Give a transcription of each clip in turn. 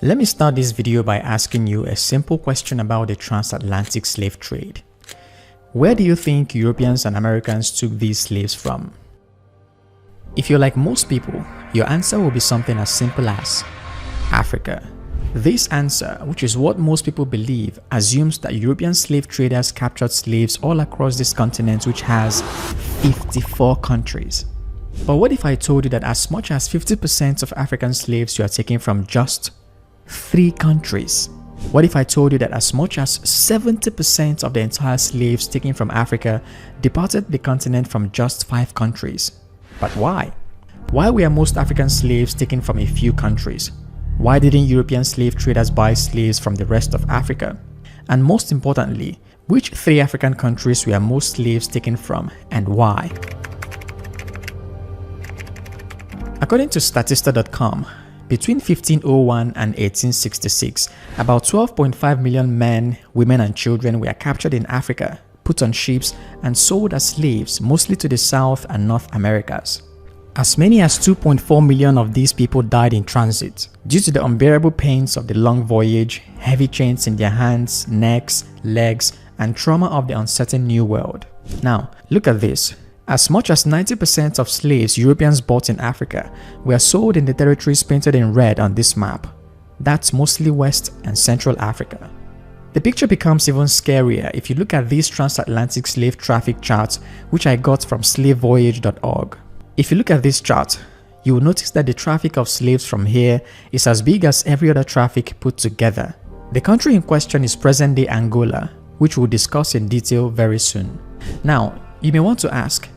Let me start this video by asking you a simple question about the transatlantic slave trade. Where do you think Europeans and Americans took these slaves from? If you're like most people, your answer will be something as simple as Africa. This answer, which is what most people believe, assumes that European slave traders captured slaves all across this continent, which has 54 countries. But what if I told you that as much as 50% of African slaves you are taking from just 3 countries? What if I told you that as much as 70% of the entire slaves taken from Africa departed the continent from just 5 countries? But why? Why were most African slaves taken from a few countries? Why didn't European slave traders buy slaves from the rest of Africa? And most importantly, which 3 African countries were most slaves taken from and why? According to Statista.com, between 1501 and 1866, about 12.5 million men, women and children were captured in Africa, put on ships and sold as slaves mostly to the South and North Americas. As many as 2.4 million of these people died in transit due to the unbearable pains of the long voyage, heavy chains in their hands, necks, legs, and trauma of the uncertain new world. Now, look at this. As much as 90% of slaves Europeans bought in Africa were sold in the territories painted in red on this map. That's mostly West and Central Africa. The picture becomes even scarier if you look at this transatlantic slave traffic chart, which I got from slavevoyage.org. If you look at this chart, you will notice that the traffic of slaves from here is as big as every other traffic put together. The country in question is present-day Angola, which we'll discuss in detail very soon. Now, you may want to ask,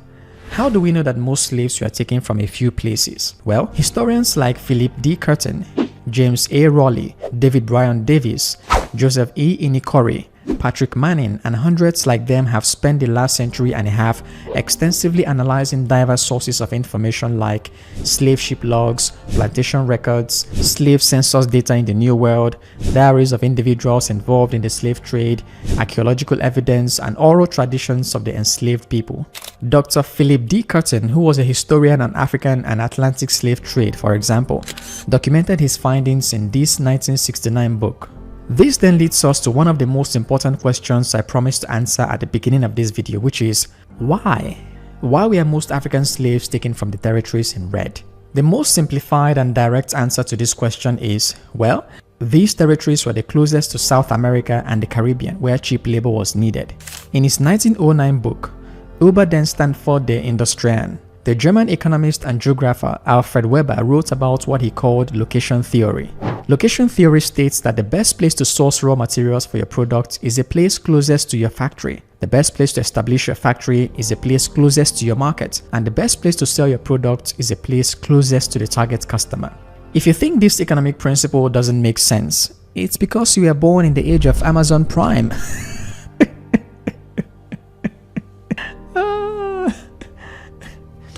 how do we know that most slaves were taken from a few places? Well, historians like Philip D. Curtin, James A. Rowley, David Bryan Davis, Joseph E. Inikori, Patrick Manning, and hundreds like them have spent the last century and a half extensively analyzing diverse sources of information like slave ship logs, plantation records, slave census data in the New World, diaries of individuals involved in the slave trade, archaeological evidence, and oral traditions of the enslaved people. Dr. Philip D. Curtin, who was a historian on African and Atlantic slave trade, for example, documented his findings in this 1969 book. This then leads us to one of the most important questions I promised to answer at the beginning of this video, which is why? Why were most African slaves taken from the territories in red? The most simplified and direct answer to this question is, well, these territories were the closest to South America and the Caribbean, where cheap labor was needed. In his 1909 book, Über den Stanford der Industrien, the German economist and geographer Alfred Weber wrote about what he called location theory. Location theory states that the best place to source raw materials for your product is a place closest to your factory. The best place to establish your factory is a place closest to your market. And the best place to sell your product is a place closest to the target customer. If you think this economic principle doesn't make sense, it's because you were born in the age of Amazon Prime.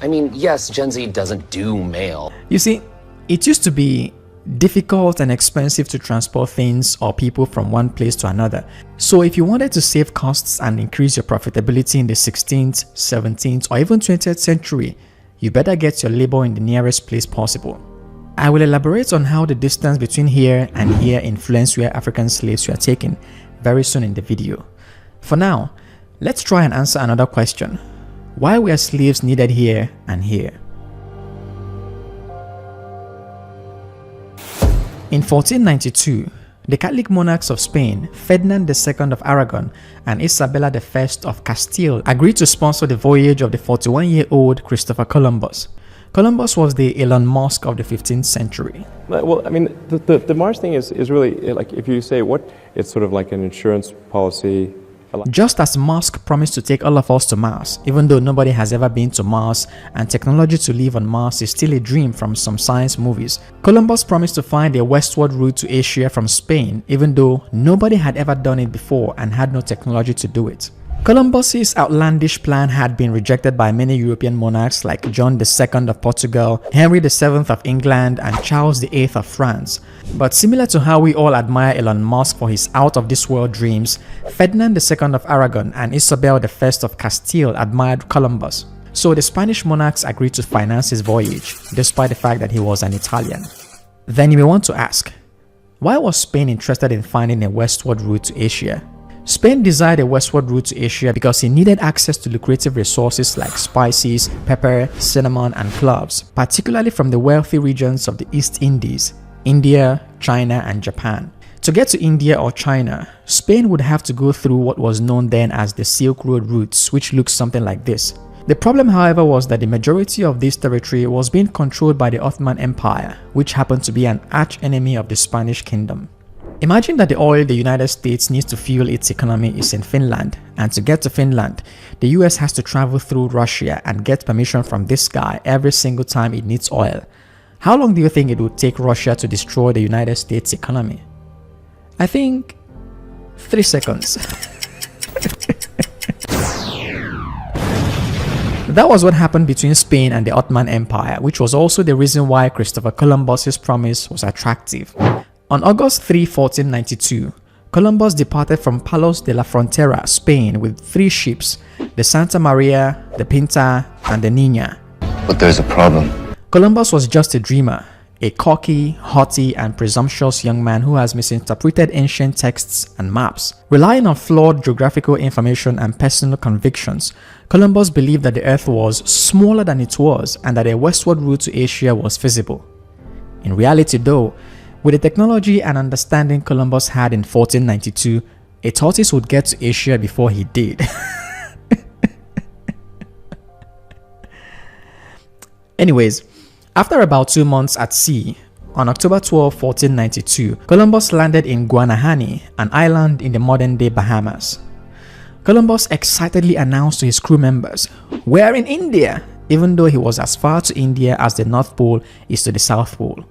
I mean, yes, Gen Z doesn't do mail. You see, it used to be difficult and expensive to transport things or people from one place to another. So if you wanted to save costs and increase your profitability in the 16th, 17th, or even 20th century, you better get your labor in the nearest place possible. I will elaborate on how the distance between here and here influenced where African slaves were taken very soon in the video. For now, let's try and answer another question. Why were slaves needed here and here? In 1492, the Catholic monarchs of Spain, Ferdinand II of Aragon and Isabella I of Castile, agreed to sponsor the voyage of the 41-year-old Christopher Columbus. Columbus was the Elon Musk of the 15th century. Well, I mean, the Mars thing is really, like, if you say what, it's sort of like an insurance policy. Just as Musk promised to take all of us to Mars, even though nobody has ever been to Mars and technology to live on Mars is still a dream from some science movies, Columbus promised to find a westward route to Asia from Spain, even though nobody had ever done it before and had no technology to do it. Columbus's outlandish plan had been rejected by many European monarchs like John II of Portugal, Henry VII of England, and Charles VIII of France. But similar to how we all admire Elon Musk for his out-of-this-world dreams, Ferdinand II of Aragon and Isabel I of Castile admired Columbus. So the Spanish monarchs agreed to finance his voyage, despite the fact that he was an Italian. Then you may want to ask, Why was Spain interested in finding a westward route to Asia? Spain desired a westward route to Asia because it needed access to lucrative resources like spices, pepper, cinnamon, and cloves, particularly from the wealthy regions of the East Indies, India, China, and Japan. To get to India or China, Spain would have to go through what was known then as the Silk Road routes, which looks something like this. The problem, however, was that the majority of this territory was being controlled by the Ottoman Empire, which happened to be an arch-enemy of the Spanish Kingdom. Imagine that the oil the United States needs to fuel its economy is in Finland, and to get to Finland, the US has to travel through Russia and get permission from this guy every single time it needs oil. How long do you think it would take Russia to destroy the United States economy? I think 3 seconds. That was what happened between Spain and the Ottoman Empire, which was also the reason why Christopher Columbus's promise was attractive. On August 3, 1492, Columbus departed from Palos de la Frontera, Spain, with 3 ships, the Santa Maria, the Pinta, and the Niña. But there's a problem. Columbus was just a dreamer, a cocky, haughty, and presumptuous young man who has misinterpreted ancient texts and maps. Relying on flawed geographical information and personal convictions, Columbus believed that the Earth was smaller than it was and that a westward route to Asia was feasible. In reality though, with the technology and understanding Columbus had in 1492, a tortoise would get to Asia before he did. Anyways, after about 2 months at sea, on October 12, 1492, Columbus landed in Guanahani, an island in the modern-day Bahamas. Columbus excitedly announced to his crew members, "We're in India," even though he was as far to India as the North Pole is to the South Pole.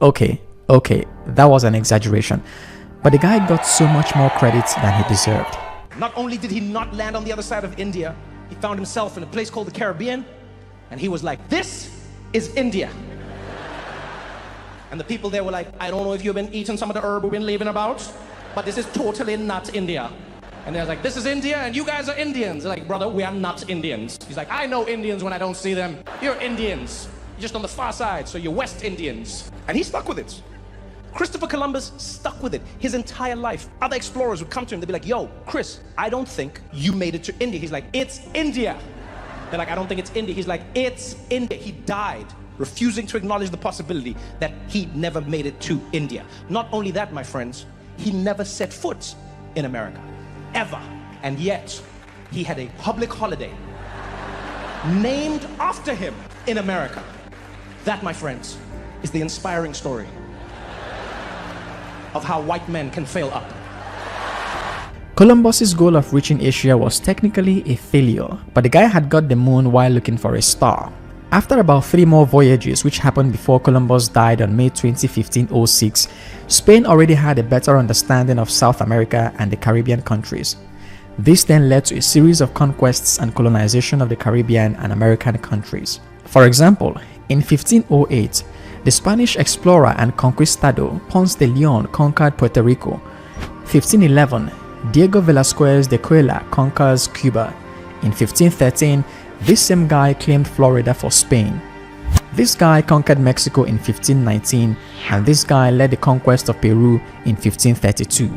Okay, that was an exaggeration, but the guy got so much more credit than he deserved. Not only did he not land on the other side of India, he found himself in a place called the Caribbean, and he was like, "This is India." And the people there were like, "I don't know if you've been eating some of the herb we've been leaving about, but this is totally not India." And they're like, "This is India, and you guys are Indians." They're like, "Brother, we are not Indians." He's like, "I know Indians when I don't see them. You're Indians. You're just on the far side, so you're West Indians." And he stuck with it. Christopher Columbus stuck with it his entire life. Other explorers would come to him, they'd be like, "Yo, Chris, I don't think you made it to India." He's like, "It's India." They're like, "I don't think it's India." He's like, "It's India." He died refusing to acknowledge the possibility that he never made it to India. Not only that, my friends, he never set foot in America, ever. And yet, he had a public holiday named after him in America. That, my friends, is the inspiring story of how white men can fail up. Columbus's goal of reaching Asia was technically a failure, but the guy had got the moon while looking for a star. After about 3 more voyages, which happened before Columbus died on May 20, 1506, Spain already had a better understanding of South America and the Caribbean countries. This then led to a series of conquests and colonization of the Caribbean and American countries. For example, in 1508, the Spanish explorer and conquistador Ponce de Leon conquered Puerto Rico. 1511, Diego Velázquez de Cuellar conquers Cuba. In 1513, this same guy claimed Florida for Spain. This guy conquered Mexico in 1519, and this guy led the conquest of Peru in 1532.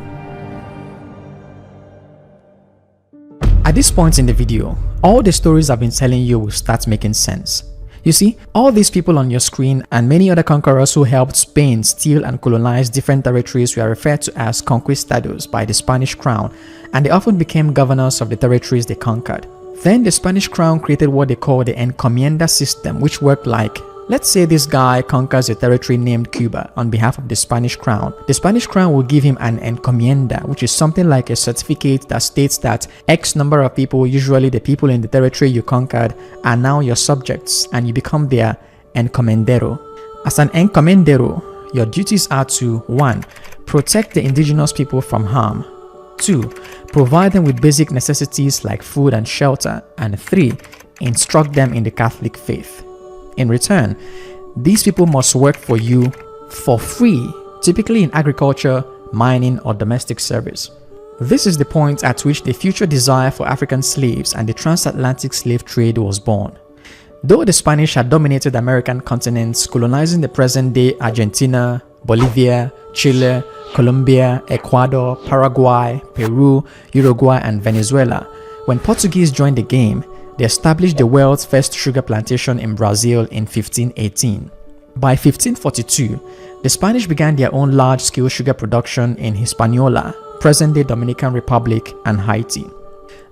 At this point in the video, all the stories I've been telling you will start making sense. You see, all these people on your screen and many other conquerors who helped Spain steal and colonize different territories were referred to as conquistadors by the Spanish crown, and they often became governors of the territories they conquered. Then the Spanish crown created what they call the encomienda system, which worked like, let's say this guy conquers a territory named Cuba on behalf of the Spanish crown. The Spanish crown will give him an encomienda, which is something like a certificate that states that X number of people, usually the people in the territory you conquered, are now your subjects and you become their encomendero. As an encomendero, your duties are to 1. Protect the indigenous people from harm, 2. Provide them with basic necessities like food and shelter, and 3. Instruct them in the Catholic faith. In return, these people must work for you for free, typically in agriculture, mining, or domestic service. This is the point at which the future desire for African slaves and the transatlantic slave trade was born. Though the Spanish had dominated the American continents, colonizing the present-day Argentina, Bolivia, Chile, Colombia, Ecuador, Paraguay, Peru, Uruguay, and Venezuela. When Portuguese joined the game, they established the world's first sugar plantation in Brazil in 1518. By 1542, the Spanish began their own large-scale sugar production in Hispaniola, present-day Dominican Republic, and Haiti.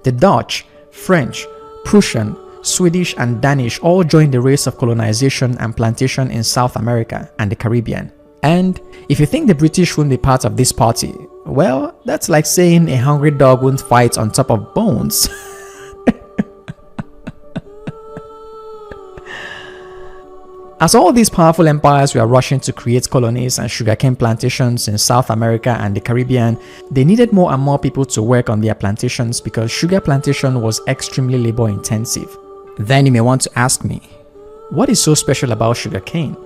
The Dutch, French, Prussian, Swedish, and Danish all joined the race of colonization and plantation in South America and the Caribbean. And if you think the British won't be part of this party, well, that's like saying a hungry dog won't fight on top of bones. As all these powerful empires were rushing to create colonies and sugarcane plantations in South America and the Caribbean, they needed more and more people to work on their plantations because sugar plantation was extremely labor intensive. Then you may want to ask me, what is so special about sugarcane?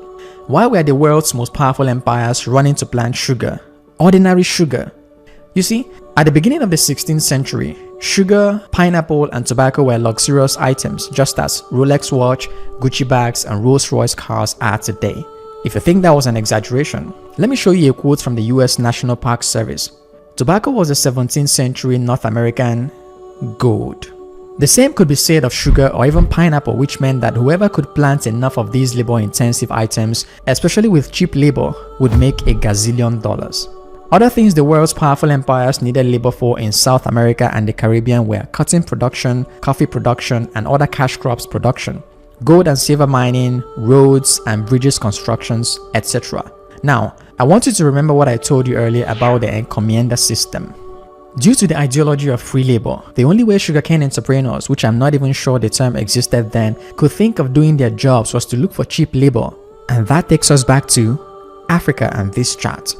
Why were the world's most powerful empires running to plant sugar? Ordinary sugar. You see, at the beginning of the 16th century, sugar, pineapple, and tobacco were luxurious items, just as Rolex watch, Gucci bags, and Rolls-Royce cars are today. If you think that was an exaggeration, let me show you a quote from the US National Park Service. Tobacco was the 17th century North American gold. The same could be said of sugar or even pineapple, which meant that whoever could plant enough of these labor-intensive items, especially with cheap labor, would make a gazillion dollars. Other things the world's powerful empires needed labor for in South America and the Caribbean were cotton production, coffee production, and other cash crops production, gold and silver mining, roads and bridges constructions, etc. Now, I want you to remember what I told you earlier about the encomienda system. Due to the ideology of free labor, the only way sugarcane entrepreneurs, which I'm not even sure the term existed then, could think of doing their jobs was to look for cheap labor. And that takes us back to Africa and this chart.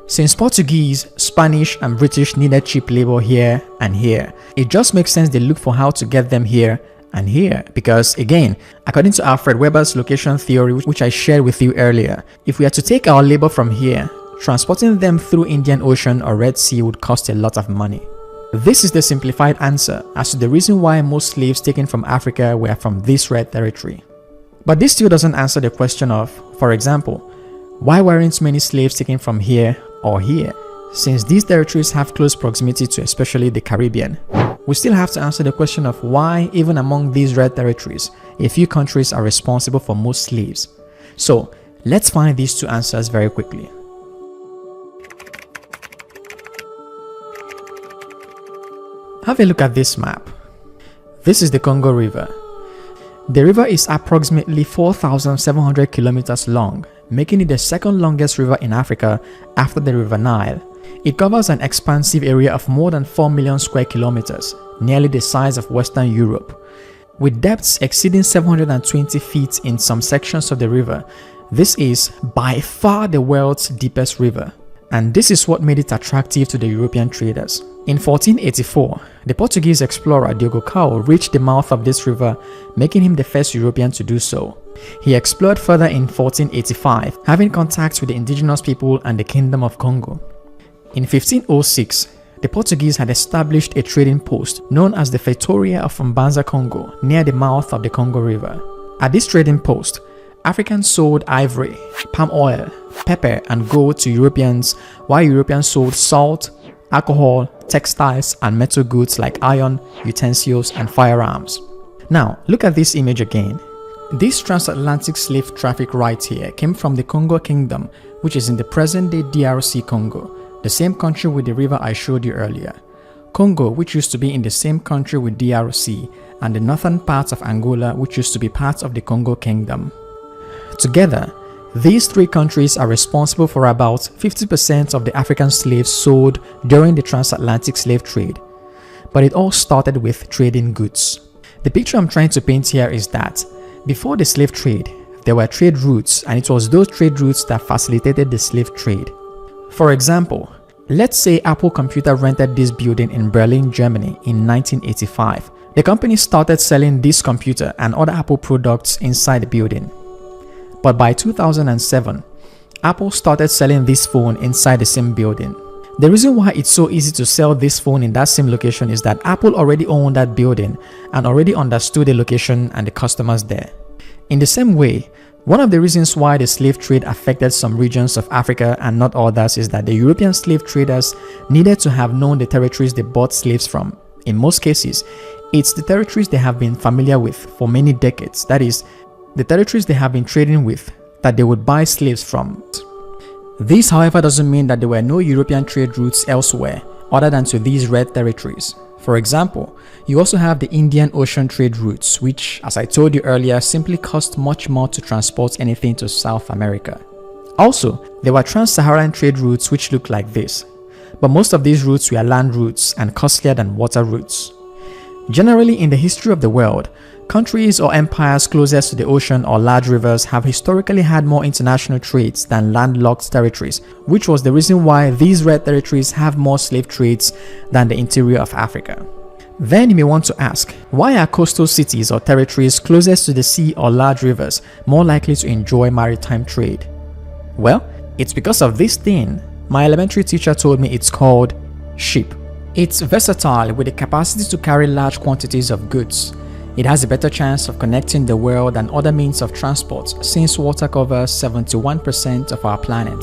Since Portuguese, Spanish, and British needed cheap labor here and here, it just makes sense they look for how to get them here and here. Because again, according to Alfred Weber's location theory, which I shared with you earlier, if we are to take our labor from here, transporting them through Indian Ocean or Red Sea would cost a lot of money. This is the simplified answer as to the reason why most slaves taken from Africa were from this red territory. But this still doesn't answer the question of, for example, why weren't many slaves taken from here or here? Since these territories have close proximity to especially the Caribbean, we still have to answer the question of why, even among these red territories, a few countries are responsible for most slaves. So, let's find these two answers very quickly. Have a look at this map. This is the Congo River. The river is approximately 4,700 kilometers long, making it the second longest river in Africa after the River Nile. It covers an expansive area of more than 4 million square kilometers, nearly the size of Western Europe. With depths exceeding 720 feet in some sections of the river, this is by far the world's deepest river. And this is what made it attractive to the European traders. In 1484, the Portuguese explorer Diogo Cao reached the mouth of this river, making him the first European to do so. He explored further in 1485, having contacts with the indigenous people and the Kingdom of Congo. In 1506, the Portuguese had established a trading post known as the Feitoria of Mbanza, Congo, near the mouth of the Congo River. At this trading post, Africans sold ivory, palm oil, pepper, and gold to Europeans, while Europeans sold salt, alcohol, textiles, and metal goods like iron, utensils, and firearms. Now, look at this image again. This transatlantic slave traffic right here came from the Congo Kingdom, which is in the present-day DRC Congo, the same country with the river I showed you earlier. Congo, which used to be in the same country with DRC, and the northern parts of Angola, which used to be part of the Congo Kingdom. Together, these three countries are responsible for about 50% of the African slaves sold during the transatlantic slave trade. But it all started with trading goods. The picture I'm trying to paint here is that before the slave trade, there were trade routes, and it was those trade routes that facilitated the slave trade. For example, let's say Apple Computer rented this building in Berlin, Germany in 1985. The company started selling this computer and other Apple products inside the building. But by 2007, Apple started selling this phone inside the same building. The reason why it's so easy to sell this phone in that same location is that Apple already owned that building and already understood the location and the customers there. In the same way, One of the reasons why the slave trade affected some regions of Africa and not others is that the European slave traders needed to have known the territories they bought slaves from. In most cases, it's the territories they have been familiar with for many decades, that is, the territories they have been trading with, that they would buy slaves from. This, however, doesn't mean that there were no European trade routes elsewhere other than to these red territories. For example, you also have the Indian Ocean trade routes, which, as I told you earlier, simply cost much more to transport anything to South America. Also, there were trans-Saharan trade routes which look like this, but most of these routes were land routes and costlier than water routes. Generally, in the history of the world, countries or empires closest to the ocean or large rivers have historically had more international trades than landlocked territories, which was the reason why these red territories have more slave trades than the interior of Africa. Then you may want to ask, why are coastal cities or territories closest to the sea or large rivers more likely to enjoy maritime trade? Well, it's because of this thing. My elementary teacher told me it's called ship. It's versatile with the capacity to carry large quantities of goods. It has a better chance of connecting the world than other means of transport since water covers 71% of our planet.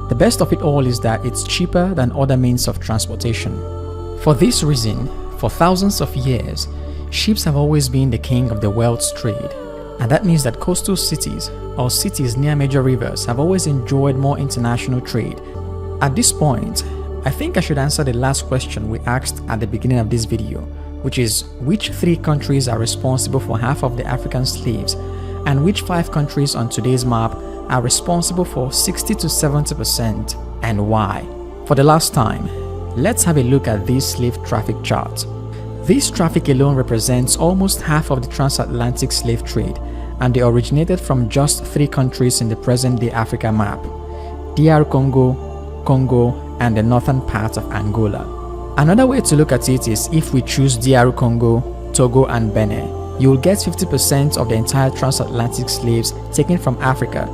The best of it all is that it's cheaper than other means of transportation. For this reason, for thousands of years, ships have always been the king of the world's trade. And that means that coastal cities or cities near major rivers have always enjoyed more international trade. At this point, I think I should answer the last question we asked at the beginning of this video, which is which 3 countries are responsible for half of the African slaves and which 5 countries on today's map are responsible for 60 to 70% and why. For the last time, let's have a look at this slave traffic chart. This traffic alone represents almost half of the transatlantic slave trade, and they originated from just 3 countries in the present-day Africa map: DR Congo, and the northern part of Angola. Another way to look at it is if we choose DR Congo, Togo, and Benin, you will get 50% of the entire transatlantic slaves taken from Africa,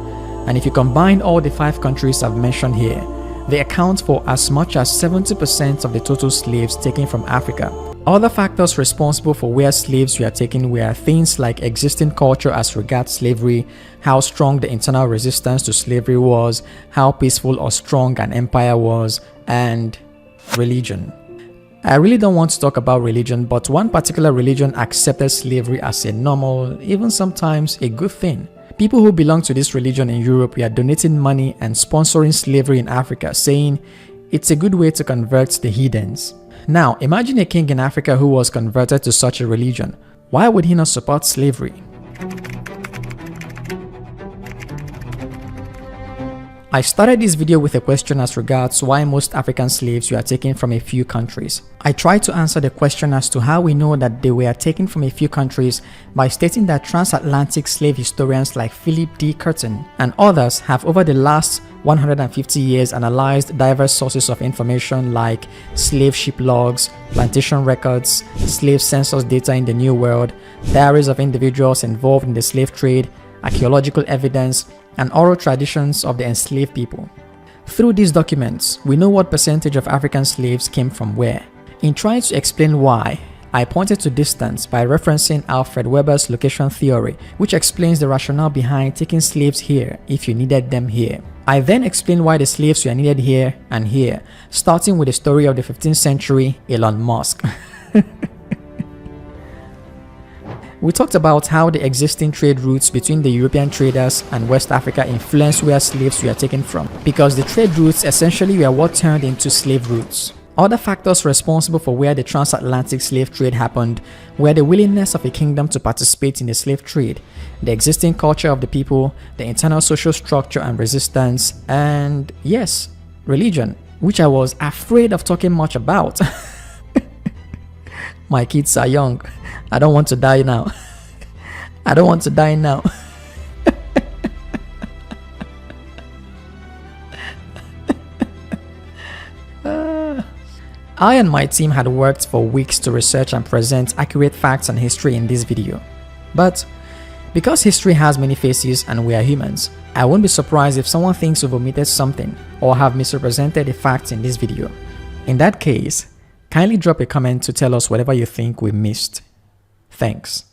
and if you combine all the 5 countries I've mentioned here, they account for as much as 70% of the total slaves taken from Africa. Other factors responsible for where slaves were taken were things like existing culture as regards slavery, how strong the internal resistance to slavery was, how peaceful or strong an empire was, and religion. I really don't want to talk about religion, but one particular religion accepted slavery as a normal, even sometimes a good thing. People who belong to this religion in Europe were donating money and sponsoring slavery in Africa, saying it's a good way to convert the heathens. Now, imagine a king in Africa who was converted to such a religion. Why would he not support slavery? I started this video with a question as regards why most African slaves were taken from a few countries. I tried to answer the question as to how we know that they were taken from a few countries by stating that transatlantic slave historians like Philip D. Curtin and others have over the last 150 years analyzed diverse sources of information like slave ship logs, plantation records, slave census data in the New World, diaries of individuals involved in the slave trade, archaeological evidence, and oral traditions of the enslaved people. Through these documents, we know what percentage of African slaves came from where. In trying to explain why, I pointed to distance by referencing Alfred Weber's location theory, which explains the rationale behind taking slaves here if you needed them here. I then explained why the slaves were needed here and here, starting with the story of the 15th century Elon Musk. We talked about how the existing trade routes between the European traders and West Africa influenced where slaves were taken from, because the trade routes essentially were what turned into slave routes. Other factors responsible for where the transatlantic slave trade happened were the willingness of a kingdom to participate in the slave trade, the existing culture of the people, the internal social structure and resistance, and yes, religion, which I was afraid of talking much about. My kids are young. I don't want to die now. I don't want to die now. I and my team had worked for weeks to research and present accurate facts and history in this video. But because history has many faces and we are humans, I won't be surprised if someone thinks we've omitted something or have misrepresented the facts in this video. In that case, kindly drop a comment to tell us whatever you think we missed. Thanks.